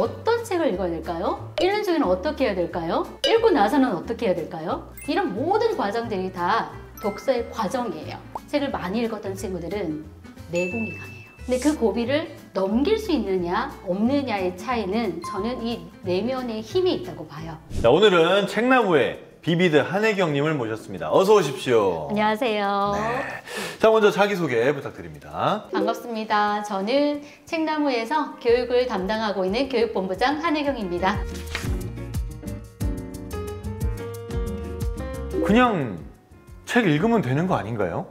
어떤 책을 읽어야 될까요? 읽는 중에는 어떻게 해야 될까요? 읽고 나서는 어떻게 해야 될까요? 이런 모든 과정들이 다 독서의 과정이에요. 책을 많이 읽었던 친구들은 내공이 강해요. 근데 그 고비를 넘길 수 있느냐 없느냐의 차이는 저는 이 내면의 힘이 있다고 봐요. 자, 오늘은 책나무의 비비드 한혜경님을 모셨습니다. 어서 오십시오. 안녕하세요. 네. 자, 먼저 자기소개 부탁드립니다. 반갑습니다. 저는 책나무에서 교육을 담당하고 있는 교육본부장 한혜경입니다. 그냥 책 읽으면 되는 거 아닌가요?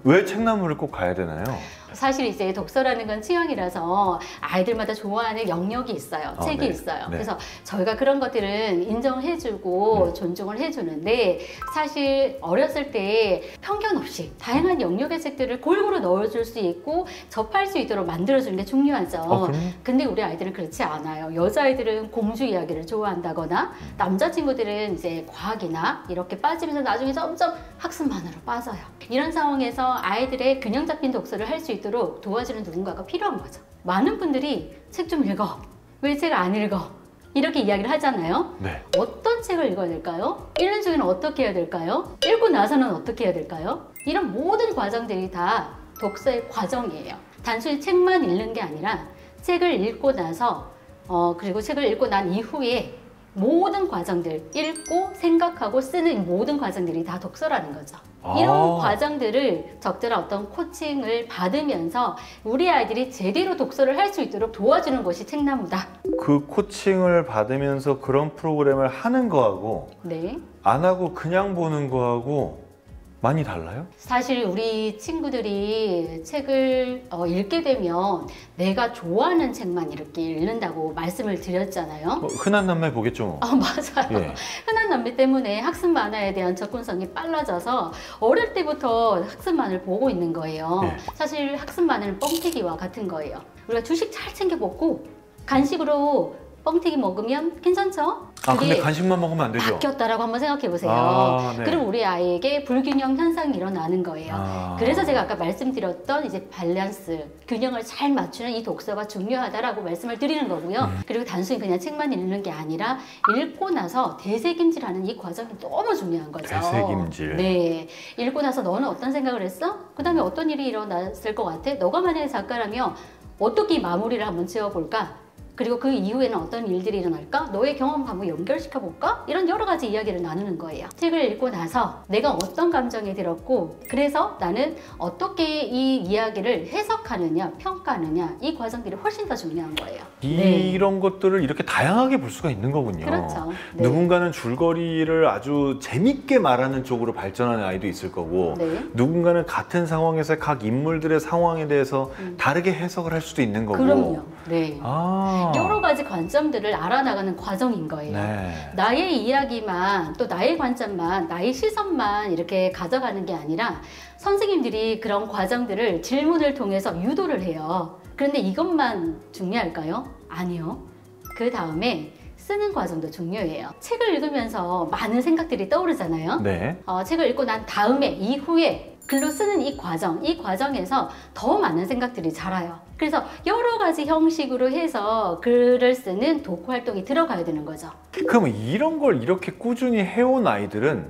왜 책나무를 꼭 가야 되나요? 사실 이제 독서라는 건 취향이라서 아이들마다 좋아하는 영역이 있어요. 책이 네. 있어요. 네. 그래서 저희가 그런 것들은 인정을 해주고 존중을 해주는데 사실 어렸을 때 편견 없이 다양한 영역의 책들을 골고루 넣어줄 수 있고 접할 수 있도록 만들어주는 게 중요하죠. 근데 우리 아이들은 그렇지 않아요. 여자아이들은 공주 이야기를 좋아한다거나 남자친구들은 이제 과학이나 이렇게 빠지면서 나중에 점점 학습만으로 빠져요. 이런 상황에서 아이들의 균형 잡힌 독서를 할 수 있도록 도와주는 누군가가 필요한 거죠. 많은 분들이 책 좀 읽어. 왜 책 안 읽어? 이렇게 이야기를 하잖아요. 네. 어떤 책을 읽어야 될까요? 읽는 중에는 어떻게 해야 될까요? 읽고 나서는 어떻게 해야 될까요? 이런 모든 과정들이 다 독서의 과정이에요. 단순히 책만 읽는 게 아니라 책을 읽고 나서 그리고 책을 읽고 난 이후에 모든 과정들, 읽고 생각하고 쓰는 모든 과정들이 다 독서라는 거죠. 이런 과정들을 적절한 어떤 코칭을 받으면서 우리 아이들이 제대로 독서를 할 수 있도록 도와주는 것이 책나무다. 그 코칭을 받으면서 그런 프로그램을 하는 거하고 네. 안 하고 그냥 보는 거하고 많이 달라요? 사실 우리 친구들이 책을 읽게 되면 내가 좋아하는 책만 이렇게 읽는다고 말씀을 드렸잖아요. 흔한 남매 보겠죠. 맞아요. 예. 흔한 남매 때문에 학습 만화에 대한 접근성이 빨라져서 어릴 때부터 학습만을 보고 있는 거예요. 예. 사실 학습만은 뻥튀기와 같은 거예요. 우리가 주식 잘 챙겨 먹고 간식으로 뻥튀기 먹으면 괜찮죠? 근데 간식만 먹으면 안 되죠? 바뀌었다라고 한번 생각해 보세요. 네. 그럼 우리 아이에게 불균형 현상이 일어나는 거예요. 그래서 제가 아까 말씀드렸던 이제 밸런스, 균형을 잘 맞추는 이 독서가 중요하다라고 말씀을 드리는 거고요. 그리고 단순히 그냥 책만 읽는 게 아니라 읽고 나서 되새김질하는 이 과정이 너무 중요한 거죠. 되새김질. 네. 읽고 나서 너는 어떤 생각을 했어? 그 다음에 어떤 일이 일어났을 것 같아? 너가 만약에 작가라면 어떻게 마무리를 한번 지어볼까? 그리고 그 이후에는 어떤 일들이 일어날까? 너의 경험과 한번 연결시켜볼까? 이런 여러 가지 이야기를 나누는 거예요. 책을 읽고 나서 내가 어떤 감정이 들었고 그래서 나는 어떻게 이 이야기를 해석하느냐, 평가하느냐 이 과정들이 훨씬 더 중요한 거예요. 이런 것들을 이렇게 다양하게 볼 수가 있는 거군요. 그렇죠. 네. 누군가는 줄거리를 아주 재밌게 말하는 쪽으로 발전하는 아이도 있을 거고 누군가는 같은 상황에서 각 인물들의 상황에 대해서 다르게 해석을 할 수도 있는 거고. 그럼요. 네. 여러 가지 관점들을 알아나가는 과정인 거예요. 네. 나의 이야기만 또 나의 관점만 나의 시선만 이렇게 가져가는 게 아니라 선생님들이 그런 과정들을 질문을 통해서 유도를 해요. 그런데 이것만 중요할까요? 아니요. 그 다음에 쓰는 과정도 중요해요. 책을 읽으면서 많은 생각들이 떠오르잖아요. 네. 책을 읽고 난 다음에 이후에 글로 쓰는 이 과정에서 더 많은 생각들이 자라요. 그래서 여러 가지 형식으로 해서 글을 쓰는 독후 활동이 들어가야 되는 거죠. 그럼 이런 걸 이렇게 꾸준히 해온 아이들은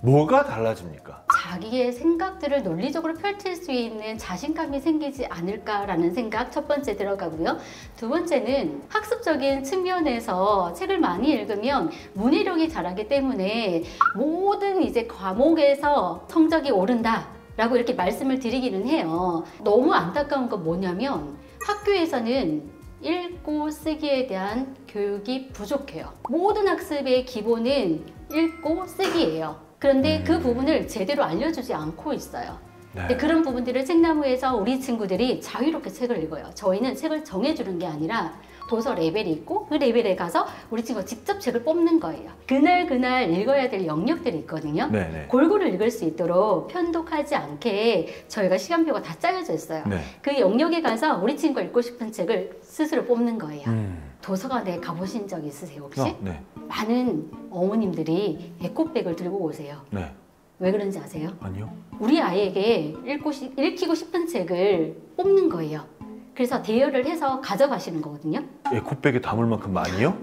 뭐가 달라집니까? 자기의 생각들을 논리적으로 펼칠 수 있는 자신감이 생기지 않을까라는 생각 첫 번째 들어가고요. 두 번째는 학습적인 측면에서 책을 많이 읽으면 문해력이 자라기 때문에 모든 이제 과목에서 성적이 오른다 라고 이렇게 말씀을 드리기는 해요. 너무 안타까운 건 뭐냐면 학교에서는 읽고 쓰기에 대한 교육이 부족해요. 모든 학습의 기본은 읽고 쓰기예요. 그런데 그 부분을 제대로 알려주지 않고 있어요. 근데 그런 부분들을 책나무에서 우리 친구들이 자유롭게 책을 읽어요. 저희는 책을 정해주는 게 아니라 도서 레벨이 있고 그 레벨에 가서 우리 친구가 직접 책을 뽑는 거예요. 그날 읽어야 될 영역들이 있거든요. 네네. 골고루 읽을 수 있도록 편독하지 않게 저희가 시간표가 다 짜여져 있어요. 그 영역에 가서 우리 친구가 읽고 싶은 책을 스스로 뽑는 거예요. 도서관에 가보신 적 있으세요 혹시? 네. 많은 어머님들이 에코백을 들고 오세요. 네. 왜 그런지 아세요? 아니요. 우리 아이에게 읽히고 싶은 책을 뽑는 거예요. 그래서 대여를 해서 가져가시는 거거든요. 에코백에 담을 만큼 많이요?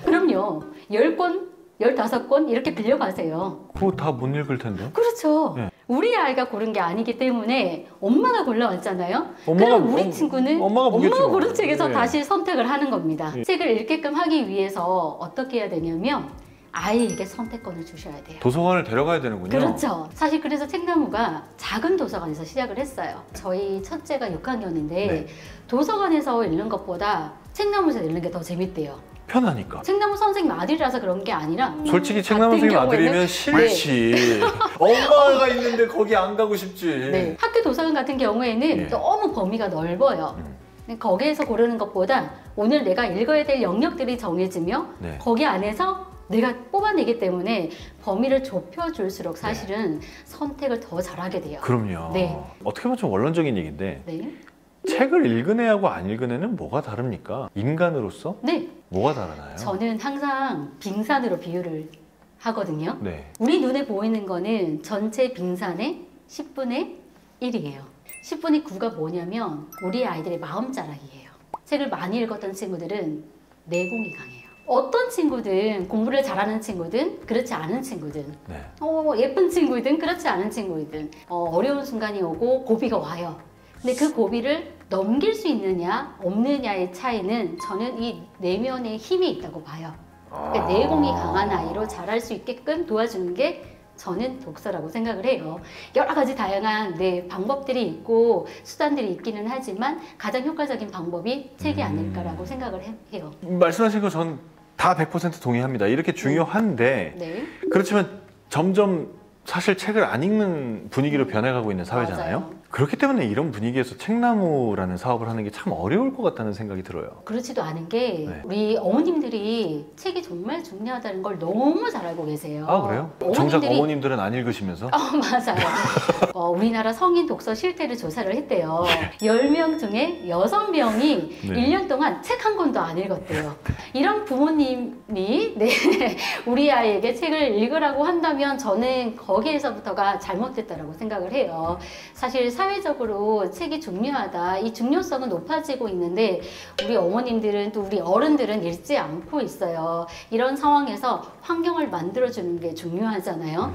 그럼요. 10권, 15권 이렇게 빌려가세요. 그거 다 못 읽을 텐데. 그렇죠. 네. 우리 아이가 고른 게 아니기 때문에 엄마가 골라왔잖아요. 그럼 우리 친구는 엄마가 고른 책에서 다시 선택을 하는 겁니다. 책을 읽게끔 하기 위해서 어떻게 해야 되냐면 아이에게 선택권을 주셔야 돼요. 도서관을 데려가야 되는군요. 그렇죠. 사실 그래서 책나무가 작은 도서관에서 시작을 했어요. 저희 첫째가 6학년인데 도서관에서 읽는 것보다 책나무에서 읽는 게 더 재밌대요. 편하니까. 책나무 선생님 아들이라서 그런 게 아니라 솔직히 책나무 선생님 아들이면 싫지. 엄마가 있는데 거기 안 가고 싶지. 학교 도서관 같은 경우에는 너무 범위가 넓어요. 거기에서 고르는 것보다 오늘 내가 읽어야 될 영역들이 정해지며 거기 안에서 내가 뽑아내기 때문에 범위를 좁혀줄수록 사실은 선택을 더 잘하게 돼요. 그럼요. 어떻게 보면 좀 원론적인 얘기인데 책을 읽은 애하고 안 읽은 애는 뭐가 다릅니까? 인간으로서? 뭐가 다르나요? 저는 항상 빙산으로 비유를 하거든요. 우리 눈에 보이는 거는 전체 빙산의 10분의 1이에요. 10분의 9가 뭐냐면 우리 아이들의 마음자락이에요. 책을 많이 읽었던 친구들은 내공이 강해요. 어떤 친구든 공부를 잘하는 친구든 그렇지 않은 친구든 예쁜 친구든 그렇지 않은 친구든 어려운 순간이 오고 고비가 와요. 근데 그 고비를 넘길 수 있느냐 없느냐의 차이는 저는 이 내면의 힘이 있다고 봐요. 그러니까 내공이 강한 아이로 자랄 수 있게끔 도와주는 게 저는 독서라고 생각을 해요. 여러 가지 다양한 방법들이 있고 수단들이 있기는 하지만 가장 효과적인 방법이 책이 아닐까라고 생각을 해요. 말씀하신 거 전 다 100% 동의합니다. 이렇게 중요한데 그렇지만 점점 사실 책을 안 읽는 분위기로 변해가고 있는 사회잖아요. 맞아요. 그렇기 때문에 이런 분위기에서 책나무라는 사업을 하는 게 참 어려울 것 같다는 생각이 들어요. 그렇지도 않은 게 우리 어머님들이 책이 정말 중요하다는 걸 너무 잘 알고 계세요. 아 그래요? 정작 어머님들은 안 읽으시면서? 맞아요. 우리나라 성인 독서 실태를 조사를 했대요. 10명 중에 6명이 1년 동안 책 한 권도 안 읽었대요. 이런 부모님이 우리 아이에게 책을 읽으라고 한다면 저는 거기에서부터가 잘못됐다라고 생각을 해요. 사실 사회적으로 책이 중요하다. 이 중요성은 높아지고 있는데 우리 어머님들은 또 우리 어른들은 읽지 않고 있어요. 이런 상황에서 환경을 만들어주는 게 중요하잖아요.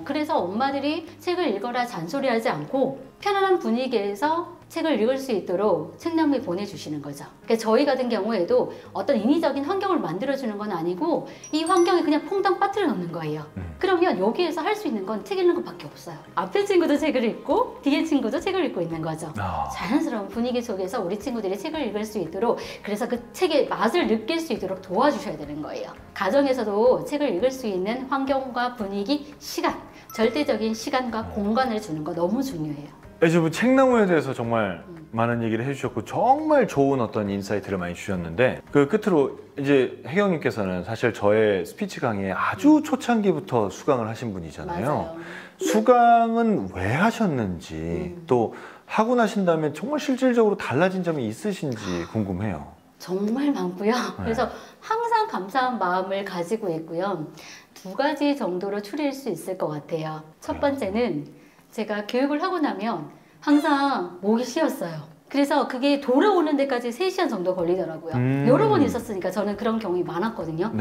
그래서 엄마들이 책을 읽어라 잔소리하지 않고 편안한 분위기에서 책을 읽을 수 있도록 책나무에 보내주시는 거죠. 그러니까 저희 같은 경우에도 어떤 인위적인 환경을 만들어주는 건 아니고 이 환경에 그냥 퐁당 빠뜨려 놓는 거예요. 그러면 여기에서 할 수 있는 건 책 읽는 것밖에 없어요. 앞에 친구도 책을 읽고 뒤에 친구도 책을 읽고 있는 거죠. 자연스러운 분위기 속에서 우리 친구들이 책을 읽을 수 있도록 그래서 그 책의 맛을 느낄 수 있도록 도와주셔야 되는 거예요. 가정에서도 책을 읽을 수 있는 환경과 분위기, 시간, 절대적인 시간과 공간을 주는 거 너무 중요해요. 여러분 책나무에 대해서 정말 많은 얘기를 해주셨고 정말 좋은 어떤 인사이트를 많이 주셨는데 그 끝으로 이제 혜경님께서는 사실 저의 스피치 강의에 아주 초창기부터 수강을 하신 분이잖아요. 맞아요. 수강은 왜 하셨는지 또 하고 나신 다음에 정말 실질적으로 달라진 점이 있으신지 궁금해요. 정말 많고요. 그래서 항상 감사한 마음을 가지고 있고요. 2가지 정도로 추릴 수 있을 것 같아요. 첫 번째는 제가 교육을 하고 나면 항상 목이 쉬었어요. 그래서 그게 돌아오는 데까지 3시간 정도 걸리더라고요. 여러 번 있었으니까 저는 그런 경험이 많았거든요.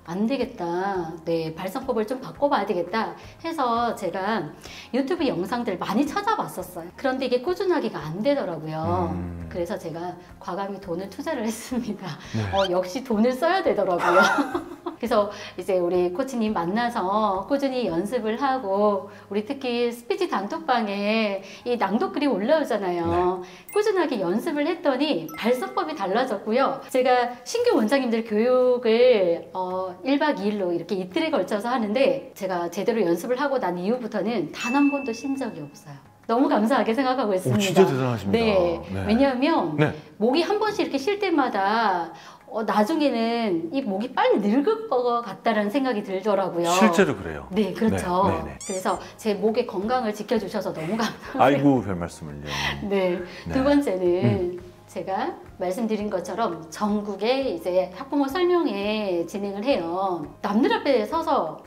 안 되겠다. 발성법을 좀 바꿔봐야 되겠다 해서 제가 유튜브 영상들 많이 찾아봤었어요. 그런데 이게 꾸준하기가 안 되더라고요. 그래서 제가 과감히 돈을 투자를 했습니다. 역시 돈을 써야 되더라고요. 그래서 이제 우리 코치님 만나서 꾸준히 연습을 하고 우리 특히 스피치 단톡방에 이 낭독글이 올라오잖아요. 꾸준하게 연습을 했더니 발성법이 달라졌고요. 제가 신규 원장님들 교육을 1박 2일로 이렇게 이틀에 걸쳐서 하는데 제가 제대로 연습을 하고 난 이후부터는 단 한 번도 쉰 적이 없어요. 너무 감사하게 생각하고 있습니다. 진짜 대단하십니다. 왜냐하면 목이 한 번씩 이렇게 쉴 때마다 나중에는 이 목이 빨리 늙을 것 같다는 생각이 들더라고요. 실제로 그래요. 네, 그렇죠. 그래서 제 목의 건강을 지켜주셔서 너무 감사해요. 아이고, 별 말씀을요. 두 번째는 제가 말씀드린 것처럼 전국에 이제 학부모 설명회 진행을 해요. 남들 앞에 서서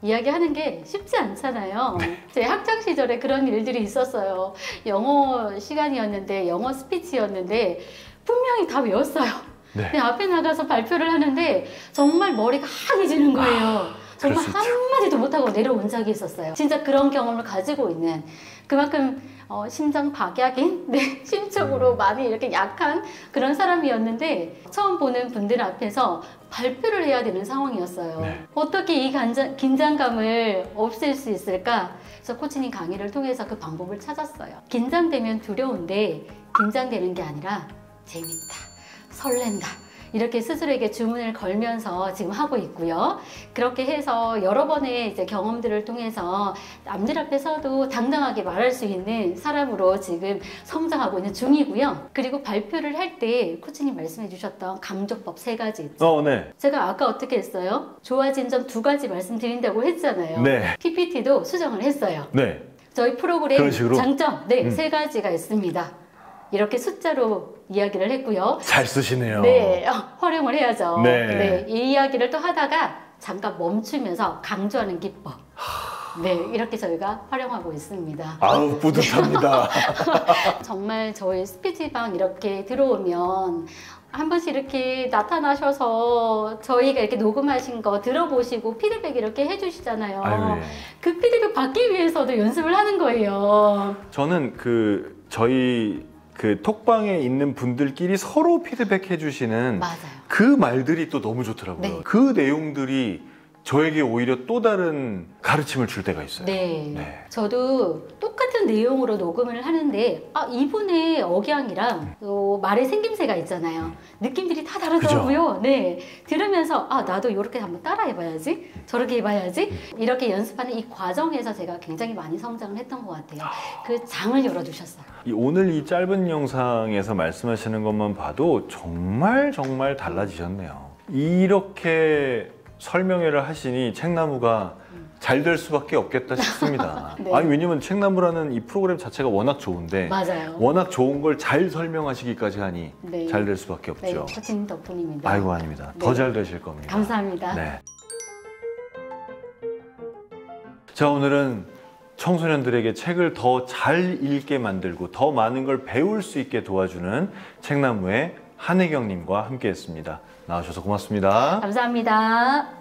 이야기하는 게 쉽지 않잖아요. 제 학창 시절에 그런 일들이 있었어요. 영어 시간이었는데, 영어 스피치였는데 분명히 다 외웠어요. 네. 근데 앞에 나가서 발표를 하는데 정말 머리가 하얘지는 거예요. 정말 그럴 수 있죠. 한마디도 못하고 내려온 적이 있었어요. 진짜 그런 경험을 가지고 있는, 그만큼 심장 박약인, 네, 심적으로 많이 이렇게 약한 그런 사람이었는데, 처음 보는 분들 앞에서 발표를 해야 되는 상황이었어요. 네. 어떻게 이 긴장감을 없앨 수 있을까? 그래서 코치님 강의를 통해서 그 방법을 찾았어요. 긴장되면 두려운데 긴장되는 게 아니라 재밌다, 설렌다, 이렇게 스스로에게 주문을 걸면서 지금 하고 있고요. 그렇게 해서 여러 번의 이제 경험들을 통해서 남들 앞에서도 당당하게 말할 수 있는 사람으로 지금 성장하고 있는 중이고요. 그리고 발표를 할 때 코치님 말씀해 주셨던 강조법 3가지 있죠. 네. 제가 아까 어떻게 했어요? 좋아진 점 2가지 말씀드린다고 했잖아요. 네. PPT도 수정을 했어요. 네. 저희 프로그램 그런 식으로? 장점, 네, 3가지가 있습니다. 이렇게 숫자로 이야기를 했고요. 잘 쓰시네요. 네, 활용을 해야죠. 네. 네, 이 이야기를 또 하다가 잠깐 멈추면서 강조하는 기법. 네, 이렇게 저희가 활용하고 있습니다. 아우, 뿌듯합니다. 정말 저희 스피치방 이렇게 들어오면 한 번씩 이렇게 나타나셔서 저희가 이렇게 녹음하신 거 들어보시고 피드백 이렇게 해주시잖아요. 아유, 예. 그 피드백 받기 위해서도 연습을 하는 거예요. 저는 저희 톡방에 있는 분들끼리 서로 피드백 해주시는 맞아요. 그 말들이 또 너무 좋더라고요. 네. 그 내용들이 저에게 오히려 또 다른 가르침을 줄 때가 있어요. 네. 네. 저도 똑같은 내용으로 녹음을 하는데, 이분의 억양이랑 또 말의 생김새가 있잖아요. 느낌들이 다 다르더라고요. 네. 들으면서, 나도 이렇게 한번 따라해봐야지. 저렇게 해봐야지. 이렇게 연습하는 이 과정에서 제가 굉장히 많이 성장을 했던 것 같아요. 그 장을 열어주셨어요. 오늘 이 짧은 영상에서 말씀하시는 것만 봐도 정말 달라지셨네요. 이렇게 설명회를 하시니 책나무가 잘 될 수밖에 없겠다 싶습니다. 네. 아니, 왜냐면 책나무라는 이 프로그램 자체가 워낙 좋은데 맞아요. 워낙 좋은 걸 잘 설명하시기까지 하니 네. 잘 될 수밖에 네, 없죠. 코치님 덕분입니다. 아이고, 아닙니다. 네. 더 잘 되실 겁니다. 감사합니다. 네. 자, 오늘은 청소년들에게 책을 더 잘 읽게 만들고 더 많은 걸 배울 수 있게 도와주는 책나무의 한혜경님과 함께했습니다. 나와주셔서 고맙습니다. 감사합니다.